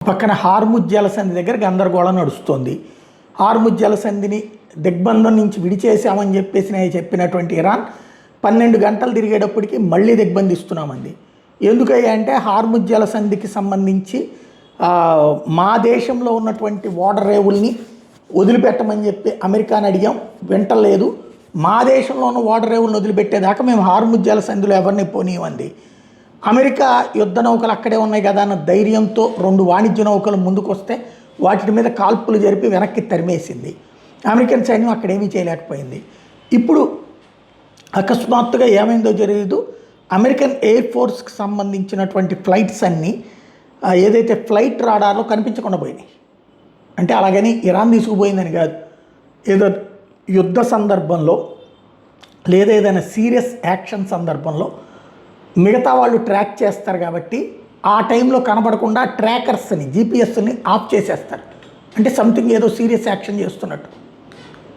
పక్కన హార్ముజ్ జలసంధి దగ్గర గందరగోళం నడుస్తుంది. హార్ముజ్ జలసంధిని దిగ్బంధం నుంచి విడిచేసామని చెప్పినటువంటి ఇరాన్ 12 గంటలు తిరిగేటప్పటికి మళ్ళీ దిగ్బంధిస్తున్నామంది. ఎందుకయ్యా అంటే హార్ముజ్ జలసంధికి సంబంధించి మా దేశంలో ఉన్నటువంటి ఓడర్ రేవుల్ని వదిలిపెట్టమని చెప్పి అమెరికాని అడిగాం, వింటలేదు. మా దేశంలో ఉన్న ఓడర్ రేవులను వదిలిపెట్టేదాకా మేము హార్ముజ్ జలసంధిలో ఎవరిని పోనీయమంది. అమెరికా యుద్ధ నౌకలు అక్కడే ఉన్నాయి కదా అన్న ధైర్యంతో 2 వాణిజ్య నౌకలు ముందుకు వస్తే వాటి మీద కాల్పులు జరిపి వెనక్కి తరిమేసింది. అమెరికన్ సైన్యం అక్కడేమీ చేయలేకపోయింది. ఇప్పుడు అకస్మాత్తుగా ఏమైందో తెలియదు, అమెరికన్ ఎయిర్ ఫోర్స్కి సంబంధించినటువంటి ఫ్లైట్స్ అన్నీ ఏదైతే ఫ్లైట్ రాడార్లో కనిపించకుండా పోయినాయి. అంటే అలాగని ఇరాన్ తీసుకుపోయిందని కాదు, ఏదో యుద్ధ సందర్భంలో లేదా ఏదైనా సీరియస్ యాక్షన్ సందర్భంలో మిగతా వాళ్ళు ట్రాక్ చేస్తారు కాబట్టి ఆ టైంలో కనబడకుండా ట్రాకర్స్ని, జీపీఎస్ని ఆఫ్ చేసేస్తారు. అంటే సంథింగ్ ఏదో సీరియస్ యాక్షన్ చేస్తున్నట్టు.